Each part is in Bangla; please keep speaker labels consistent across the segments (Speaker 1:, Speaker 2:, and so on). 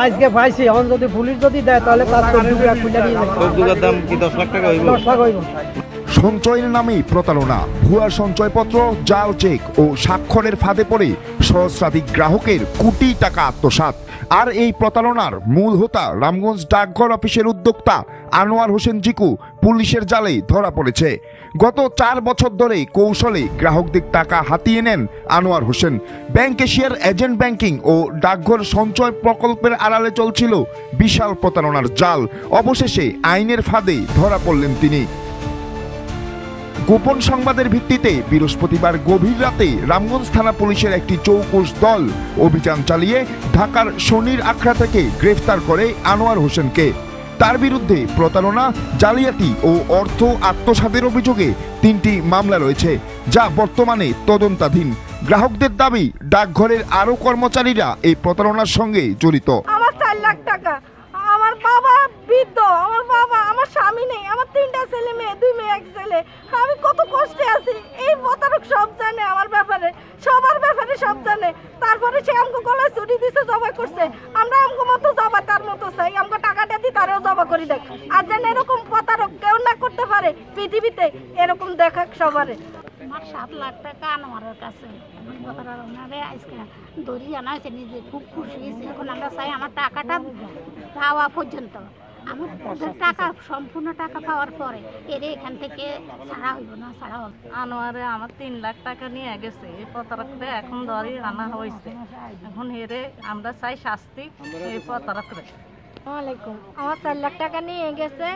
Speaker 1: আজকে পাইছি এখন যদি পুলিশ যদি দেয় তাহলে তার
Speaker 2: 14 দাম কি 10 লাখ টাকা হইব?
Speaker 1: 10 লাখ হইব।
Speaker 3: সঞ্চয়ের নামে প্রতারণা, ভুয়া সঞ্চয়পত্র, জাল চেক ও স্বাক্ষরের ফাঁদে পড়ে সহস্রাধিক গ্রাহকের কোটি টাকা আত্মসাৎ। আর এই প্রতারণার মূল হোতা রামগঞ্জ ডাকঘর অফিসের উদ্যোক্তা আনোয়ার হোসেন জিকু পুলিশের জালে ধরা পড়েছে। গত 4 বছর ধরে কৌশলে গ্রাহকদের টাকা হাতিয়ে নেন আনোয়ার হোসেন। ব্যাংক এশিয়ার এজেন্ট ব্যাংকিং ও ডাকঘর সঞ্চয় প্রকল্পের আড়ালে চলছিল বিশাল প্রতারণার জাল। অবশেষে আইনের ফাঁদে ধরা পড়লেন তিনি। গোপন সংবাদের ভিত্তিতে বৃহস্পতিবার গভীর রাতে রামগঞ্জ থানা পুলিশের একটি চৌকস দল অভিযান চালিয়ে ঢাকার শনির আখড়া থেকে গ্রেফতার করে আনোয়ার হোসেনকে। তার বিরুদ্ধে প্রতারণা, জালিয়াতি ও অর্থ আত্মসাতের অভিযোগে 3টি মামলা রয়েছে, যা বর্তমানে তদন্তাধীন। গ্রাহকদের দাবি, ডাকঘরের আরও কর্মচারীরা এই প্রতারণার সঙ্গে জড়িত।
Speaker 4: আমার 4 লাখ টাকা, আমার বাবা বৃদ্ধ, আমার বাবা, আমার স্বামী নেই, আমার 3টা ছেলে মেয়ে, 2 মেয়ে 1 ছেলে। আমি কত কষ্টে আছি। এই প্রতারক সব জানে আমার ব্যাপারে, সবার ব্যাপারে সব জানে। তারপরে সে আমাকে গলায় ছুরি দিছে, জবাই করছে। আমরা আমাকে মতো জবা তার মতো চাই, আমাকে টাকাটা দিই তারেও জবা করি দেখ। আর যেন এরকম প্রতারক কেউ না করতে পারে পৃথিবীতে, এরকম দেখাক সবারে।
Speaker 5: আমার 7 লাখ টাকা আনোয়ারের কাছে প্রতারণারে আজকে ধরি আনা হয়েছে, নিজে খুব খুশি হয়েছে। এখন আমরা চাই আমার টাকাটা পাওয়া পর্যন্ত, আমার টাকা সম্পূর্ণ টাকা পাওয়ার পরে এরে এখান থেকে ছাড়া হইব না, ছাড়া হবে।
Speaker 6: আনোয়ারে আমার 3 লাখ টাকা নিয়ে গেছে, এই প্রতারকরে এখন ধরে আনা হয়েছে। এখন এরে আমরা চাই শাস্তি এই প্রতারকরে।
Speaker 4: ওয়ালাইকুম। আমার 4 লাখ টাকা নিয়ে গেছে,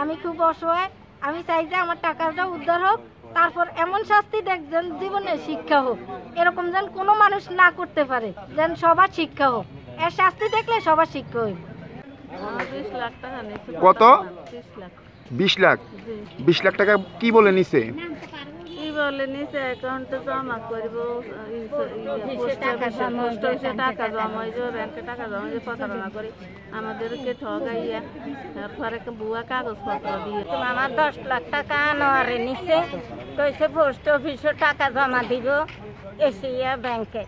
Speaker 4: আমি খুব অসহায়। আমি চাই যে আমার টাকাটা উদ্ধার হোক, তারপর এমন শাস্তি দেখ যেন জীবনে শিক্ষা হোক, এরকম যেন কোনো মানুষ না করতে পারে, যেন সবার শিক্ষা হোক। এর শাস্তি দেখলে সবার শিক্ষা হইব।
Speaker 6: 20 লাখ টাকা নিয়েছে।
Speaker 2: কত?
Speaker 6: 20 লাখ।
Speaker 2: 20 লাখ? 20 লাখ টাকা কি বলে নিছে?
Speaker 6: কি বলে নিছে অ্যাকাউন্টে জমা করব, টাকা জমা হইব, ব্যাংকে টাকা জমা হইব, প্রতারণা করি আমাদেরকে ঠগাইয়া তারপরে বুয়া কাগজপত্র দিয়ে।
Speaker 5: আমার 10 লাখ টাকা আনোয়ারে নিছে, কইছে পোস্ট অফিসে টাকা জমা দিব এশিয়া ব্যাংকে।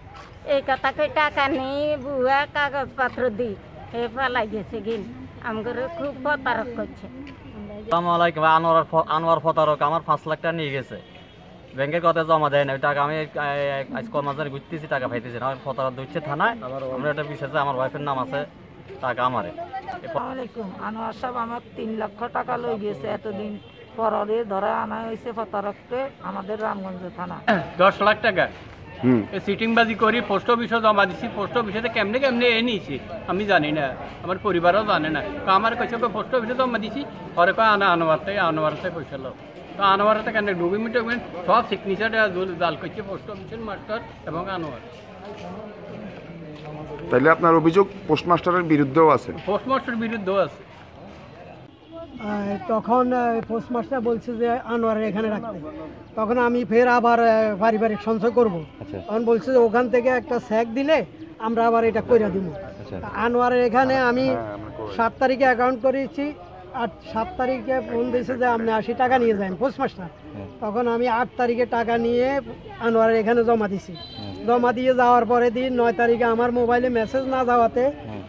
Speaker 5: এই কথা কই টাকা নেই, বুয়া কাগজপত্র দিই, হে পালাই গেছে গিন। আমাদের খুব প্রতারক করছে।
Speaker 7: আসসালামু আলাইকুম। আনোয়ার প্রতারক আমার 5 লাখ টাকা নিয়ে গেছে, ব্যাংকের কথা জমা দেয় না। ওই টাকা আমি আজ কর্মচারী ঘুরতেছি, টাকা পাইতেছি না। প্রতারক দিচ্ছে থানায়, আমরা এটা বিষয়েছে, আমার ওয়াইফের নাম আছে, টাকা আমারে।
Speaker 6: আসসালামাইকুম। আনোয়ার সাহেব আমার 3 লক্ষ টাকা লই গেছে, এতদিন পরে ধরে আনা হয়েছে প্রতারককে আমাদের রামগঞ্জ থানা।
Speaker 8: 10 লাখ টাকা সিটিংবাজি করি পোস্ট অফিসে জমা দিচ্ছি। পোস্ট অফিসে কেমনে কেমনে নিয়েছি আমি জানি না, আমার পরিবারও জানে না। তো আমার কাছে পোস্ট অফিসে জমা দিচ্ছি, পরে কয় আনোয়ারতে পয়সা লো। তো আনোয়ারতে কেন ডকুমেন্ট সব সিগনেচার জাল করছে পোস্ট অফিসের মাস্টার এবং আনোয়ার।
Speaker 2: তাহলে আপনার অভিযোগ পোস্টমাস্টারের বিরুদ্ধেও আছে?
Speaker 8: পোস্টমাস্টারের বিরুদ্ধেও আছে।
Speaker 1: তখন পোস্টমাস্টার বলছে যে আনোয়ারের এখানে রাখতে, তখন আমি ফের আবার পারিবারিক সঞ্চয় করব। তখন বলছে যে ওখান থেকে একটা চেক দিলে আমরা আবার এটা করে দিব। আনোয়ারের এখানে আমি 7 তারিখে অ্যাকাউন্ট করেছি, আর 7 তারিখে ফোন দিয়েছে যে আপনি 80 টাকা নিয়ে যান পোস্টমাস্টার। তখন আমি 8 তারিখে টাকা নিয়ে আনোয়ারের এখানে জমা দিছি। জমা দিয়ে যাওয়ার পরে দিন 9 তারিখে আমার মোবাইলে মেসেজ না যাওয়াতে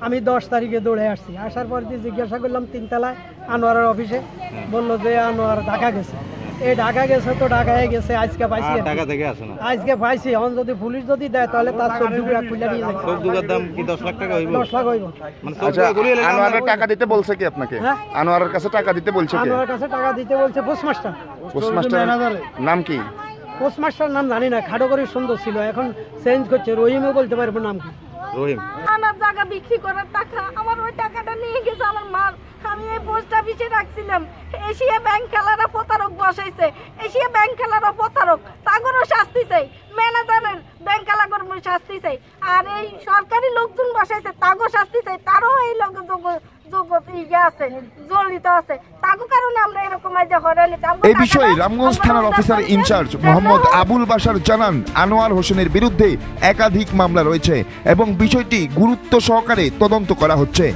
Speaker 1: আমি 10 তারিখে দৌড়ে আসছি। আসার পর দিয়ে জিজ্ঞাসা করলাম 3 তলায় আনোয়ারের অফিসে, বললো যে আনোয়ার ঢাকা গেছে। এই ঢাকা গেছে তো ঢাকায় গেছে, আজকে পাইছি, আজকে পাইছি। এখন যদি পুলিশ যদি দেয় তাহলে তার 14 খুলে নিয়ে যাবে।
Speaker 2: 14 দাম কি 10 লাখ টাকা হইব?
Speaker 1: 10 লাখ হইব।
Speaker 2: আচ্ছা, আনোয়ারের টাকা দিতে বলছে কি আপনাকে? আনোয়ারের কাছে টাকা দিতে বলছে কি?
Speaker 1: আনোয়ারের কাছে টাকা দিতে বলছে পোস্টমাস্টার।
Speaker 2: পোস্টমাস্টার নাম কি?
Speaker 1: পোস্টমাস্টার নাম জানি না, খাটোকরি সুন্দর ছিল, এখন চেঞ্জ করছে। রহিমও বলতে পারবো নাম কি।
Speaker 2: রহিম।
Speaker 4: আমার জায়গা বিক্রি করার টাকা, আমার ওই টাকাটা নিয়ে গেছে আমার মা। আমি এই পোস্ট অফিসে রাখছিলাম, এশিয়া ব্যাংক খেলারা প্রতারক বসাইছে, এশিয়া ব্যাংক খেলারা প্রতারক, তাগরও শাস্তি চাই, ম্যানেজারের ব্যাংক খেলা কর্মী শাস্তি চাই, আর এই সরকারি লোকজন বসাইছে তাগো শাস্তি চাই, তারও এই লোক জড়িত আছে। তাগো কারণে আমরা এরকম
Speaker 3: এই বিষয়ে রামগঞ্জ থানার অফিসার ইনচার্জ মোহাম্মদ আবুল বাশার জানান, আনোয়ার হোসেনের বিরুদ্ধে একাধিক মামলা রয়েছে এবং বিষয়টি গুরুত্ব সহকারে তদন্ত করা হচ্ছে।